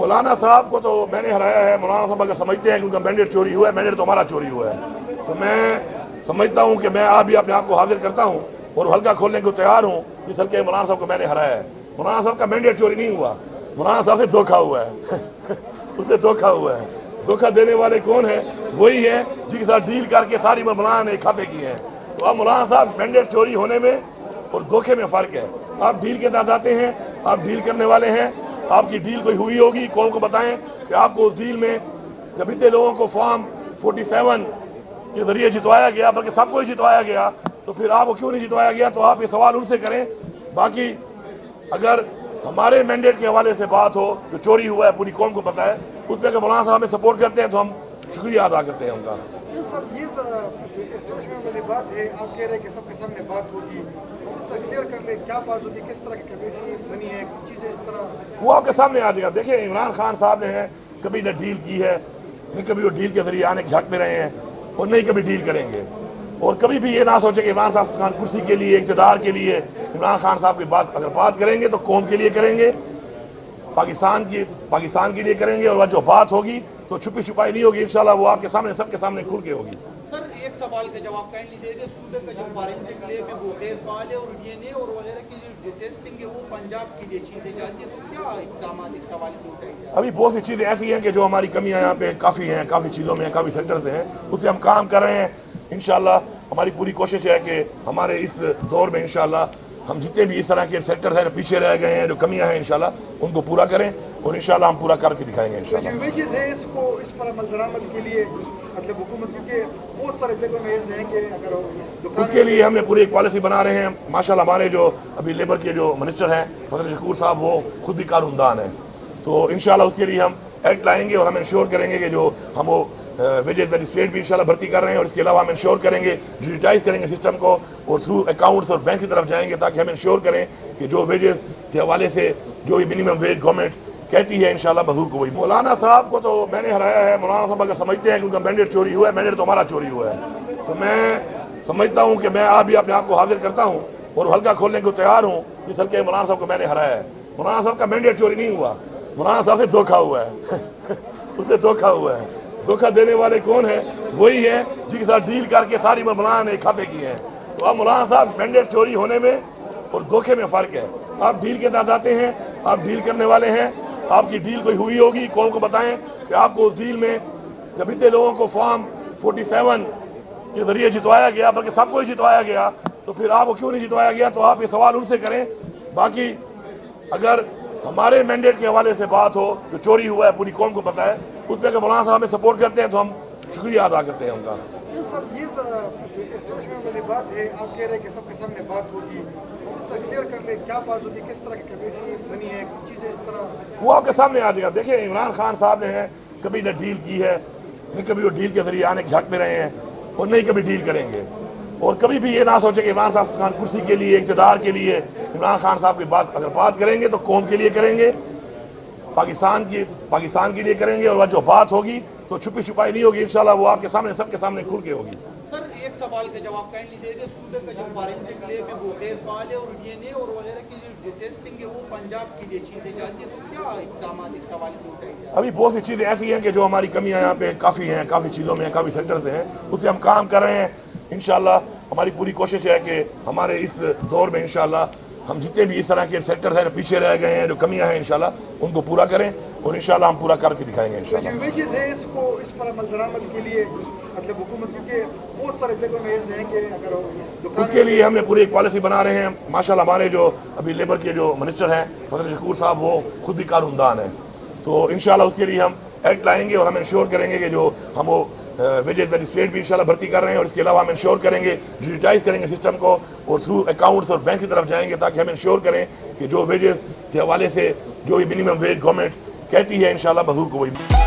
مولانا صاحب کو تو میں نے ہرایا ہے. مولانا صاحب اگر سمجھتے ہیں کہ ان کا مینڈیٹ چوری ہوا ہے, مینڈیٹ تو ہمارا چوری ہوا ہے, تو میں سمجھتا ہوں کہ میں بھی اپنے آپ کو حاضر کرتا ہوں اور حلقہ کھولنے کو تیار ہوں جس حلقے مولانا صاحب کو میں نے ہرایا ہے. مولانا صاحب کا مینڈیٹ چوری نہیں ہوا, مولانا صاحب سے دھوکہ ہوا ہے. اس سے دھوکہ ہوا ہے. دھوکہ دینے والے کون ہیں؟ وہی ہیں جن کے ساتھ ڈیل کر کے ساری مولانا نے کھاتے کیے ہیں. تو اب مولانا صاحب مینڈیٹ چوری ہونے میں اور دھوکے میں فرق ہے. آپ ڈیل کے ساتھ آتے ہیں, آپ ڈیل کرنے والے ہیں, آپ کی ڈیل کوئی ہوئی ہوگی, قوم کو بتائیں کہ آپ کو اس ڈیل میں جب اتنے لوگوں کو فارم 47 کے ذریعے جتوایا گیا, بلکہ سب کو ہی جتوایا گیا, تو پھر آپ کو کیوں نہیں جتوایا گیا؟ تو آپ یہ سوال ان سے کریں. باقی اگر ہمارے مینڈیٹ کے حوالے سے بات ہو جو چوری ہوا ہے, پوری قوم کو پتہ ہے, اس میں اگر مولانا صاحب ہمیں سپورٹ کرتے ہیں تو ہم شکریہ ادا کرتے ہیں ان کا. صاحب یہ اسٹیشن والی بات ہے, آپ کہہ رہے ہیں کہ سب کے سامنے بات ہوگی, اس سے کلیئر کر لیں کیا بات ہوگی, کس طرح کی کمیٹی بنی ہے, کچھ چیزیں اس طرح وہ آپ کے سامنے آ جائے گا. دیکھیں عمران خان صاحب نے کبھی نہ ڈیل کی ہے, نہ کبھی وہ ڈیل کے ذریعے آنے کے حق میں رہے ہیں, اور نہیں کبھی ڈیل کریں گے. اور کبھی بھی یہ نہ سوچے کہ عمران صاحب خان کرسی کے لیے, اقتدار کے لیے عمران خان صاحب کی بات اگر بات کریں گے تو قوم کے لیے کریں گے, پاکستان کے لیے کریں گے, اور جو بات ہوگی تو چھپی چھپائی نہیں ہوگی. انشاءاللہ وہ آپ کے سامنے, سب کے سامنے کھل کے ہوگی. سر ایک سوال کا جواب کائنڈلی دے دیں. صوبے کا جو فارنسک لیب ہے وہ غیر فعال ہے, اور ڈی این اے اور وغیرہ کی جو ٹیسٹنگ ہے وہ پنجاب کے لیے چیزیں جاتی ہے, تو کیا اقدامات اس حوالے سے اٹھائے جائیں؟ ابھی بہت سی چیزیں ایسی ہیں کہ جو ہماری کمیاں یہاں پہ کافی ہیں, کافی چیزوں میں, کافی سیکٹرز ہیں, اس پہ ہم کام کر رہے ہیں. انشاءاللہ ہماری پوری کوشش ہے کہ ہمارے اس دور میں انشاءاللہ ہم جتنے بھی اس طرح کے سیکٹرز ہیں جو پیچھے رہ گئے ہیں, جو کمیاں ہیں, انشاءاللہ ان کو پورا کریں, اور انشاءاللہ ہم پورا کر کے دکھائیں گے انشاءاللہ. جو ویجز ہے اس کو, اس پر عمل درآمد کے لیے مطلب حکومت, کیونکہ بہت سارے جگہوں میں ایسے ہیں کہ اگر اس کے لیے ہم نے پوری ایک پالیسی بنا رہے ہیں. ماشاءاللہ ہمارے جو ابھی لیبر کے جو منسٹر ہیں فضل شکور صاحب, وہ خود بھی کارندان ہیں, تو انشاءاللہ اس کے لیے ہم ایکٹ لائیں گے, اور ہم انشور کریں گے کہ جو ہم وہ ویجز میجسٹریٹ بھی انشاءاللہ بھرتی کر رہے ہیں, اور اس کے علاوہ ہم انشور کریں گے, ڈیجیٹائز کریں گے سسٹم کو, اور تھرو اکاؤنٹس اور بینک کی طرف جائیں گے, تاکہ ہم انشور کریں کہ جو ویجز کے حوالے سے جو بھی منیمم ویج گورنمنٹ کہتی ہے انشاءاللہ مزدور کو وہی. مولانا صاحب کو تو میں نے ہرایا ہے. مولانا صاحب اگر سمجھتے ہیں کہ ان کا مینڈیٹ چوری ہوا ہے, مینڈیٹ تو ہمارا چوری ہوا ہے, تو میں سمجھتا ہوں کہ میں بھی اپنے آپ کو حاضر کرتا ہوں اور حلقہ کھولنے کو تیار ہوں جس حلقے مولانا صاحب کو میں نے ہرایا ہے. مولانا صاحب کا مینڈیٹ چوری نہیں ہوا, مولانا صاحب سے دھوکہ ہوا ہے. اس سے دھوکہ ہوا ہے. دھوکہ دینے والے کون ہیں؟ وہی ہیں جن کے ساتھ ڈیل کر کے ساری مولانا نے کھاتے کیے ہیں. تو اب مولانا صاحب مینڈیٹ چوری ہونے میں اور دھوکے میں فرق ہے. آپ ڈیل کے ساتھ آتے ہیں, آپ ڈیل کرنے والے ہیں, آپ کی ڈیل کوئی ہوئی ہوگی, قوم کو بتائیں کہ آپ کو اس ڈیل میں جب اتنے لوگوں کو فارم 47 کے ذریعے جتوایا گیا, بلکہ سب کو ہی جتوایا گیا, تو پھر آپ کو کیوں نہیں جتوایا گیا؟ تو آپ یہ سوال ان سے کریں. باقی اگر ہمارے مینڈیٹ کے حوالے سے بات ہو جو چوری ہوا ہے, پوری قوم کو پتہ ہے, اس میں اگر مولانا صاحب ہمیں سپورٹ کرتے ہیں تو ہم شکریہ ادا کرتے ہیں ان کا. صاحب یہ اسٹیشن والی بات ہے, آپ کہہ رہے ہیں کہ سب کے سامنے بات ہوگی, اس سے کلیئر کر لیں کیا بات ہوگی, کس طرح کی کمیٹی بنی ہے, کچھ چیزیں اس طرح وہ آپ کے سامنے آ جائے گا. دیکھیں عمران خان صاحب نے کبھی نہ ڈیل کی ہے, نہ کبھی وہ ڈیل کے ذریعے آنے کے حق میں رہے ہیں, اور نہیں کبھی ڈیل کریں گے. اور کبھی بھی یہ نہ سوچے کہ عمران صاحب خان کرسی کے لیے, اقتدار کے لیے عمران خان صاحب کی بات اگر بات کریں گے تو قوم کے لیے کریں گے, پاکستان کے لیے کریں گے, اور جو بات ہوگی تو چھپی چھپائی نہیں ہوگی. انشاءاللہ وہ آپ کے سامنے, سب کے سامنے کھل کے ہوگی. سر ایک سوال کا جواب کائنڈلی دے دیں. صوبے کا جو فارنسک لیب ہے وہ غیر فعال ہے, اور ڈی این اے اور وغیرہ کی جو ٹیسٹنگ ہے وہ پنجاب کے لیے چیزیں جاتی ہے, تو کیا اقدامات اس حوالے سے اٹھائے جائیں؟ ابھی بہت سی چیزیں ایسی ہیں کہ جو ہماری کمیاں یہاں پہ کافی ہیں, کافی چیزوں میں, کافی سیکٹرز ہیں, اس پہ ہم کام کر رہے ہیں. انشاءاللہ ہماری پوری کوشش ہے کہ ہمارے اس دور میں انشاءاللہ ہم جتنے بھی اس طرح کے سیکٹرز ہیں جو پیچھے رہ گئے ہیں, جو کمیاں ہیں, انشاءاللہ ان کو پورا کریں, اور انشاءاللہ ہم پورا کر کے دکھائیں گے انشاءاللہ. جو ویجز ہے اس کو, اس پر عمل درآمد کے لیے مطلب حکومت, کیونکہ بہت سارے جگہوں میں ایسے ہیں کہ اگر اس کے لیے ہم نے پوری ایک پالیسی بنا رہے ہیں. ماشاءاللہ ہمارے جو ابھی لیبر کے جو منسٹر ہیں فضل شکور صاحب, وہ خود بھی کارندان ہیں, تو انشاءاللہ اس کے لیے ہم ایکٹ لائیں گے, اور ہم انشور کریں گے کہ جو ہم وہ ویجز میجسٹریٹ بھی انشاءاللہ بھرتی کر رہے ہیں, اور اس کے علاوہ ہم انشور کریں گے, ڈیجیٹائز کریں گے سسٹم کو, اور تھرو اکاؤنٹس اور بینک کی طرف جائیں گے, تاکہ ہم انشور کریں کہ جو ویجز کے حوالے سے جو بھی منیمم ویج گورنمنٹ کہتی ہے انشاءاللہ مزدور کو وہی.